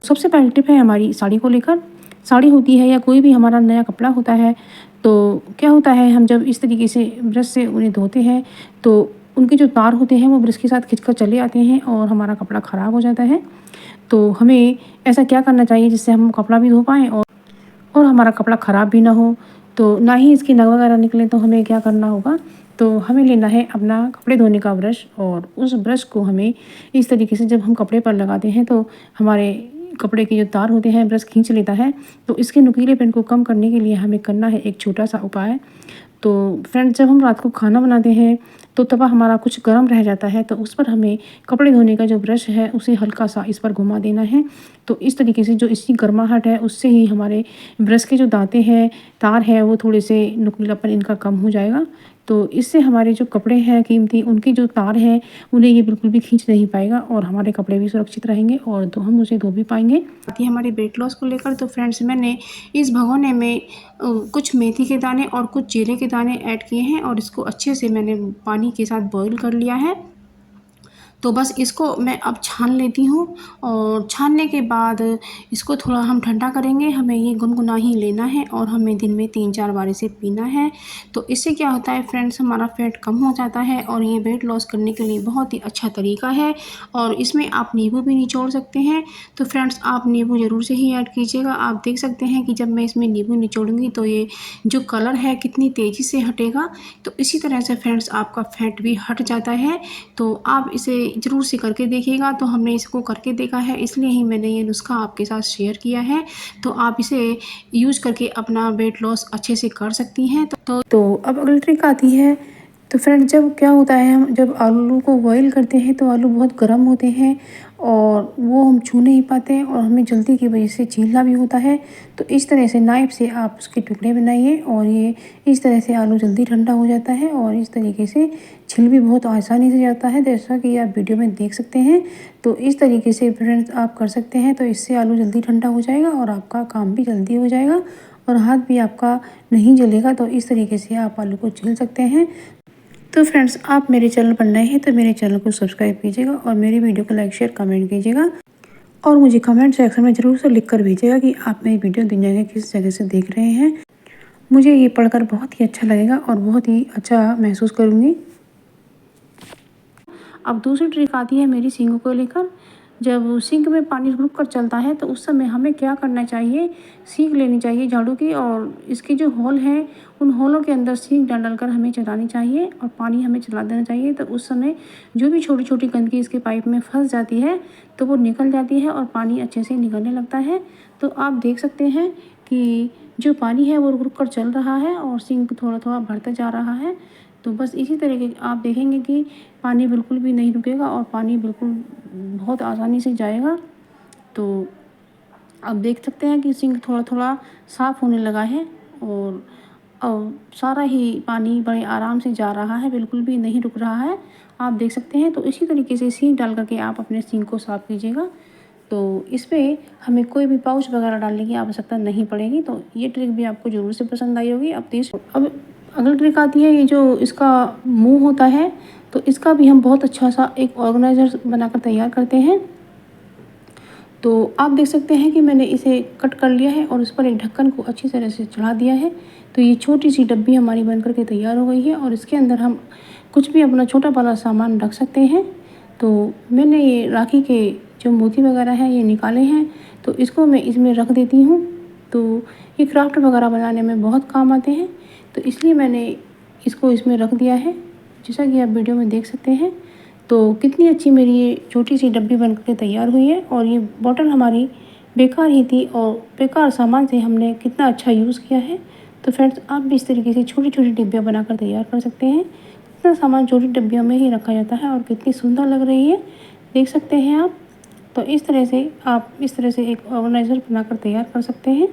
सबसे पहली टिप है हमारी साड़ी को लेकर। साड़ी होती है या कोई भी हमारा नया कपड़ा होता है, तो क्या होता है, हम जब इस तरीके से ब्रश से उन्हें धोते हैं तो उनके जो तार होते हैं वो ब्रश के साथ खिंचकर चले आते हैं और हमारा कपड़ा ख़राब हो जाता है। तो हमें ऐसा क्या करना चाहिए जिससे हम कपड़ा भी धो पाएँ और हमारा कपड़ा ख़राब भी ना हो, तो ना ही इसके नग वगैरह निकले। तो हमें क्या करना होगा, तो हमें लेना है अपना कपड़े धोने का ब्रश, और उस ब्रश को हमें इस तरीके से जब हम कपड़े पर लगाते हैं तो हमारे कपड़े के जो तार होते हैं ब्रश खींच लेता है। तो इसके नुकीलेपन को कम करने के लिए हमें करना है एक छोटा सा उपाय। तो फ्रेंड्स, जब हम रात को खाना बनाते हैं तो तवा हमारा कुछ गर्म रह जाता है, तो उस पर हमें कपड़े धोने का जो ब्रश है उसे हल्का सा इस पर घुमा देना है। तो इस तरीके से जो इसकी गर्माहट है उससे ही हमारे ब्रश के जो दांते हैं, तार है, वो थोड़े से नुकीलापन इनका कम हो जाएगा। तो इससे हमारे जो कपड़े हैं कीमती, उनकी जो तार हैं उन्हें ये बिल्कुल भी खींच नहीं पाएगा और हमारे कपड़े भी सुरक्षित रहेंगे और हम उसे धो भी पाएंगे। बात है हमारे वेट लॉस को लेकर, तो फ्रेंड्स मैंने इस भगोने में कुछ मेथी के दाने और कुछ जीरे के दाने ऐड किए हैं और इसको अच्छे से मैंने पानी के साथ बॉईल कर लिया है। तो बस इसको मैं अब छान लेती हूँ और छानने के बाद इसको थोड़ा हम ठंडा करेंगे। हमें ये गुनगुना ही लेना है और हमें दिन में 3-4 बार इसे पीना है। तो इससे क्या होता है फ्रेंड्स, हमारा फैट कम हो जाता है और ये वेट लॉस करने के लिए बहुत ही अच्छा तरीका है। और इसमें आप नींबू भी निचोड़ सकते हैं। तो फ्रेंड्स, आप नींबू ज़रूर से ही ऐड कीजिएगा। आप देख सकते हैं कि जब मैं इसमें नींबू निचोड़ूंगी तो ये जो कलर है कितनी तेज़ी से हटेगा। तो इसी तरह से फ्रेंड्स आपका फैट भी हट जाता है। तो आप इसे ज़रूर से करके देखिएगा। तो हमने इसको करके देखा है, इसलिए ही मैंने ये नुस्खा आपके साथ शेयर किया है। तो आप इसे यूज करके अपना वेट लॉस अच्छे से कर सकती हैं। तो अब अगली ट्रिक आती है। तो फ्रेंड, जब क्या होता है, हम जब आलू को बॉईल करते हैं तो आलू बहुत गर्म होते हैं और वो हम छू नहीं पाते हैं और हमें जल्दी की वजह से छीलना भी होता है। तो इस तरह से नाइफ से आप उसके टुकड़े बनाइए और ये इस तरह से आलू जल्दी ठंडा हो जाता है और इस तरीके से छिल भी बहुत आसानी से जाता है, जैसा कि आप वीडियो में देख सकते हैं। तो इस तरीके से फ्रेंड्स आप कर सकते हैं। तो इससे आलू जल्दी ठंडा हो जाएगा और आपका काम भी जल्दी हो जाएगा और हाथ भी आपका नहीं जलेगा। तो इस तरीके से आप आलू को छील सकते हैं। तो फ्रेंड्स, आप मेरे चैनल पर नए हैं तो मेरे चैनल को सब्सक्राइब कीजिएगा और मेरी वीडियो को लाइक शेयर कमेंट कीजिएगा और मुझे कमेंट सेक्शन में ज़रूर से लिख कर भेजिएगा कि आप मेरी वीडियो दुनिया के किस जगह से देख रहे हैं। मुझे ये पढ़कर बहुत ही अच्छा लगेगा और बहुत ही अच्छा महसूस करूँगी। अब दूसरी ट्रिक आती है मेरी सींग को लेकर। जब सिंक में पानी रुक कर चलता है तो उस समय हमें क्या करना चाहिए, सीख लेनी चाहिए झाड़ू की और इसके जो होल हैं उन होलों के अंदर सीख डालकर हमें चलानी चाहिए और पानी हमें चला देना चाहिए। तो उस समय जो भी छोटी छोटी गंदगी इसके पाइप में फंस जाती है तो वो निकल जाती है और पानी अच्छे से निकलने लगता है। तो आप देख सकते हैं कि जो पानी है वो रुक रुक कर चल रहा है और सिंक थोड़ा थोड़ा भरता जा रहा है। तो बस इसी तरह के आप देखेंगे कि पानी बिल्कुल भी नहीं रुकेगा और पानी बिल्कुल बहुत आसानी से जाएगा। तो आप देख सकते हैं कि सिंक थोड़ा थोड़ा साफ़ होने लगा है और सारा ही पानी बड़े आराम से जा रहा है, बिल्कुल भी नहीं रुक रहा है, आप देख सकते हैं। तो इसी तरीके से सिंक डाल करके आप अपने सिंक को साफ़ कीजिएगा। तो इसमें हमें कोई भी पाउच वगैरह डालने की आवश्यकता नहीं पड़ेगी। तो ये ट्रिक भी आपको ज़रूर से पसंद आई होगी। अब अगली ट्रिक आती है, ये जो इसका मुंह होता है तो इसका भी हम बहुत अच्छा सा एक ऑर्गेनाइज़र बनाकर तैयार करते हैं। तो आप देख सकते हैं कि मैंने इसे कट कर लिया है और उस पर एक ढक्कन को अच्छी तरह से चढ़ा दिया है। तो ये छोटी सी डब्बी हमारी बनकर के तैयार हो गई है और इसके अंदर हम कुछ भी अपना छोटा बड़ा सामान रख सकते हैं। तो मैंने ये राखी के जो मोती वगैरह हैं ये निकाले हैं, तो इसको मैं इसमें रख देती हूँ। तो ये क्राफ्ट वगैरह बनाने में बहुत काम आते हैं, तो इसलिए मैंने इसको इसमें रख दिया है, जैसा कि आप वीडियो में देख सकते हैं। तो कितनी अच्छी मेरी ये छोटी सी डब्बी बनकर के तैयार हुई है और ये बॉटल हमारी बेकार ही थी और बेकार सामान से हमने कितना अच्छा यूज़ किया है। तो फ्रेंड्स, आप भी इस तरीके से छोटी छोटी डिब्बियाँ बनाकर तैयार कर सकते हैं। इतना सामान छोटी डिब्बियों में ही रखा जाता है और कितनी सुंदर लग रही है, देख सकते हैं आप। तो इस तरह से आप इस तरह से एक ऑर्गेनाइज़र बनाकर तैयार कर सकते हैं।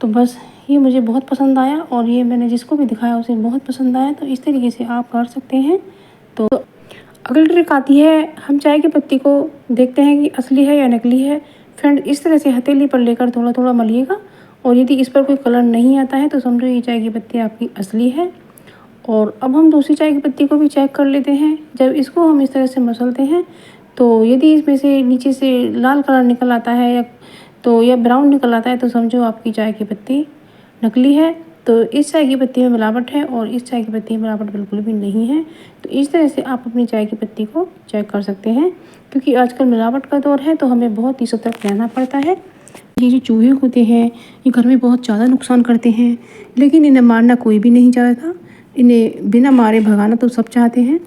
तो बस ये मुझे बहुत पसंद आया और ये मैंने जिसको भी दिखाया उसे बहुत पसंद आया। तो इस तरीके से आप कर सकते हैं। तो अगली ट्रिक आती है, हम चाय की पत्ती को देखते हैं कि असली है या नकली है। फ्रेंड, इस तरह से हथेली पर लेकर थोड़ा थोड़ा मलिएगा और यदि इस पर कोई कलर नहीं आता है तो समझो ये चाय की पत्ती आपकी असली है। और अब हम दूसरी चाय की पत्ती को भी चेक कर लेते हैं। जब इसको हम इस तरह से मसलते हैं तो यदि इसमें से नीचे से लाल कलर निकल आता है या ब्राउन निकल आता है तो समझो आपकी चाय की पत्ती नकली है। तो इस चाय की पत्ती में मिलावट है और इस चाय की पत्ती में मिलावट बिल्कुल भी नहीं है। तो इस तरह से आप अपनी चाय की पत्ती को चेक कर सकते हैं, क्योंकि आजकल मिलावट का दौर है तो हमें बहुत ही सतर्क रहना पड़ता है। ये जो चूहे होते हैं ये घर में बहुत ज़्यादा नुकसान करते हैं, लेकिन इन्हें मारना कोई भी नहीं चाहता। इन्हें बिना मारे भगाना तो सब चाहते हैं।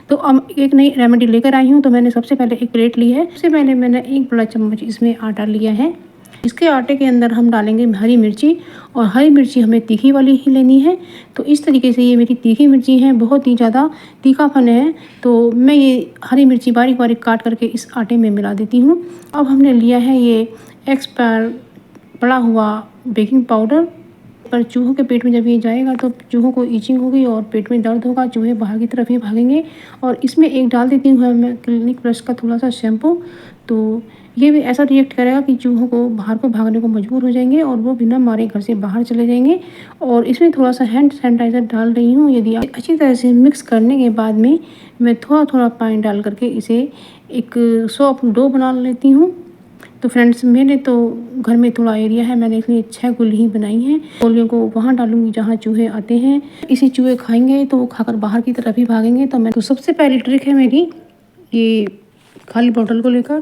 तो अब एक नई रेमेडी लेकर आई हूँ। तो मैंने सबसे पहले एक प्लेट ली है। सबसे पहले मैंने 1 बड़ा चम्मच इसमें आटा लिया है। इसके आटे के अंदर हम डालेंगे हरी मिर्ची, और हरी मिर्ची हमें तीखी वाली ही लेनी है। तो इस तरीके से ये मेरी तीखी मिर्ची है, बहुत ही ज़्यादा तीखापन है। तो मैं ये हरी मिर्ची बारीक बारीक काट करके इस आटे में मिला देती हूँ। अब हमने लिया है ये एक्सपायर पड़ा हुआ बेकिंग पाउडर। पर चूहों के पेट में जब ये जाएगा तो चूहों को ईचिंग होगी और पेट में दर्द होगा, चूहे बाहर की तरफ ही भागेंगे। और इसमें एक डाल देती हूँ मैं क्लिनिक प्लस का थोड़ा सा शैम्पू। तो ये भी ऐसा रिएक्ट करेगा कि चूहों को बाहर को भागने को मजबूर हो जाएंगे और वो बिना मारे घर से बाहर चले जाएंगे। और इसमें थोड़ा सा हैंड सैनिटाइज़र डाल रही हूँ। यदि आप अच्छी तरह से मिक्स करने के बाद में मैं थोड़ा थोड़ा पानी डाल करके इसे एक सॉफ्ट डो बना लेती हूँ। तो फ्रेंड्स, मैंने तो घर में थोड़ा एरिया है, मैंने इसलिए 6 गोली ही बनाई हैं। गोलियों को वहाँ डालूंगी जहाँ चूहे आते हैं। इसे चूहे खाएंगे तो वो खाकर बाहर की तरफ ही भागेंगे। तो सबसे पहली ट्रिक है मेरी ये खाली बोतल को लेकर,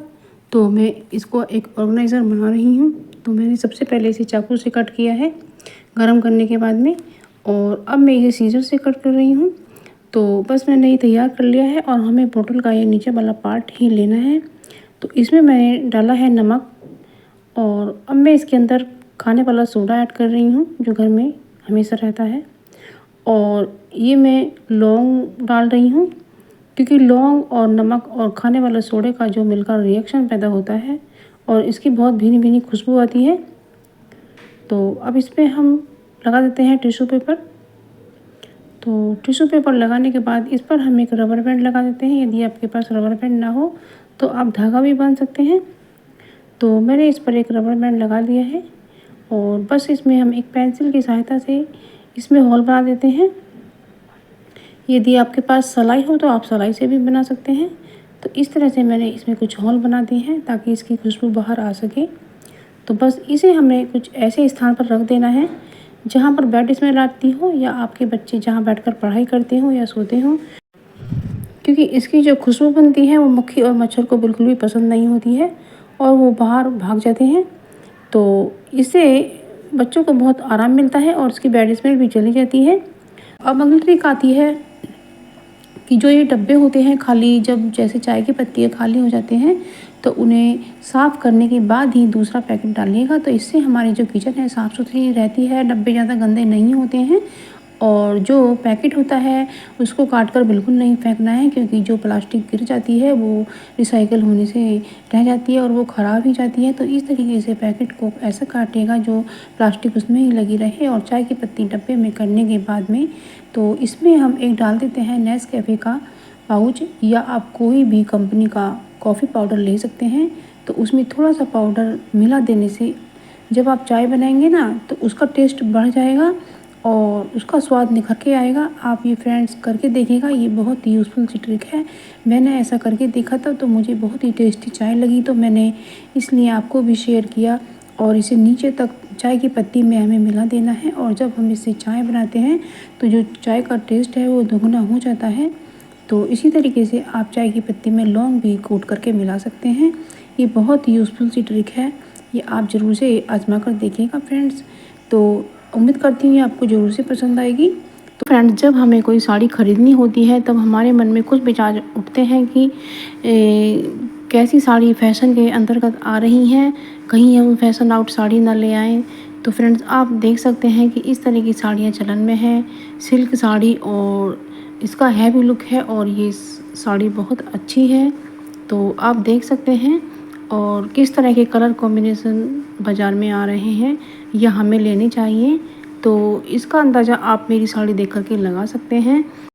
तो मैं इसको एक ऑर्गेनाइज़र बना रही हूँ। तो मैंने सबसे पहले इसे चाकू से कट किया है गर्म करने के बाद में, और अब मैं इसे सीजर से कट कर रही हूँ। तो बस मैंने ये तैयार कर लिया है और हमें बोतल का ये नीचे वाला पार्ट ही लेना है। तो इसमें मैंने डाला है नमक, और अब मैं इसके अंदर खाने वाला सोडा ऐड कर रही हूँ जो घर में हमेशा रहता है। और ये मैं लौंग डाल रही हूँ, क्योंकि लौंग और नमक और खाने वाले सोडे का जो मिलकर रिएक्शन पैदा होता है और इसकी बहुत भीनी भीनी खुशबू आती है। तो अब इसमें हम लगा देते हैं टिश्यू पेपर। तो टिश्यू पेपर लगाने के बाद इस पर हम एक रबर बैंड लगा देते हैं। यदि आपके पास रबर बैंड ना हो तो आप धागा भी बांध सकते हैं। तो मैंने इस पर एक रबर बैंड लगा दिया है, और बस इसमें हम एक पेंसिल की सहायता से इसमें होल बना देते हैं। यदि आपके पास सलाई हो तो आप सलाई से भी बना सकते हैं। तो इस तरह से मैंने इसमें कुछ होल बना दिए हैं ताकि इसकी खुशबू बाहर आ सके। तो बस इसे हमें कुछ ऐसे स्थान पर रख देना है जहाँ पर बैड स्मेल आती हो, या आपके बच्चे जहाँ बैठकर पढ़ाई करते हो या सोते हो, क्योंकि इसकी जो खुशबू बनती है वो मक्खी और मच्छर को बिल्कुल भी पसंद नहीं होती है और वो बाहर भाग जाते हैं। तो इससे बच्चों को बहुत आराम मिलता है और उसकी बैड स्मेल भी चली जाती है। अब अगली ट्रिक आती है कि जो ये डब्बे होते हैं खाली, जब जैसे चाय की पत्तियाँ खाली हो जाते हैं तो उन्हें साफ़ करने के बाद ही दूसरा पैकेट डालिएगा। तो इससे हमारी जो किचन है साफ़ सुथरी रहती है, डब्बे ज़्यादा गंदे नहीं होते हैं। और जो पैकेट होता है उसको काट कर बिल्कुल नहीं फेंकना है, क्योंकि जो प्लास्टिक गिर जाती है वो रिसाइकिल होने से रह जाती है और वो ख़राब ही जाती है। तो इस तरीके से पैकेट को ऐसा काटिएगा जो प्लास्टिक उसमें ही लगी रहे। और चाय की पत्ती डब्बे में करने के बाद में तो इसमें हम एक डाल देते हैं नेस्कैफ़े का पाउच, या आप कोई भी कंपनी का कॉफ़ी पाउडर ले सकते हैं। तो उसमें थोड़ा सा पाउडर मिला देने से जब आप चाय बनाएंगे ना तो उसका टेस्ट बढ़ जाएगा और उसका स्वाद निखर के आएगा। आप ये फ्रेंड्स करके देखिएगा, ये बहुत ही यूज़फुल सी ट्रिक है। मैंने ऐसा करके देखा था तो मुझे बहुत ही टेस्टी चाय लगी, तो मैंने इसलिए आपको भी शेयर किया। और इसे नीचे तक चाय की पत्ती में हमें मिला देना है, और जब हम इससे चाय बनाते हैं तो जो चाय का टेस्ट है वो दोगुना हो जाता है। तो इसी तरीके से आप चाय की पत्ती में लौंग भी कोट करके मिला सकते हैं। ये बहुत ही यूज़फुल सी ट्रिक है, ये आप ज़रूर से आजमा कर देखिएगा फ्रेंड्स। तो उम्मीद करती हूँ ये आपको ज़रूर से पसंद आएगी। तो फ्रेंड्स, जब हमें कोई साड़ी ख़रीदनी होती है तब हमारे मन में कुछ विचार उठते हैं कि कैसी साड़ी फैशन के अंतर्गत आ रही हैं, कहीं हम फैशन आउट साड़ी ना ले आएँ। तो फ्रेंड्स, आप देख सकते हैं कि इस तरह की साड़ियाँ चलन में हैं, सिल्क साड़ी, और इसका हैवी लुक है और ये साड़ी बहुत अच्छी है। तो आप देख सकते हैं, और किस तरह के कलर कॉम्बिनेशन बाज़ार में आ रहे हैं या हमें लेने चाहिए। तो इसका अंदाज़ा आप मेरी साड़ी देख कर के लगा सकते हैं।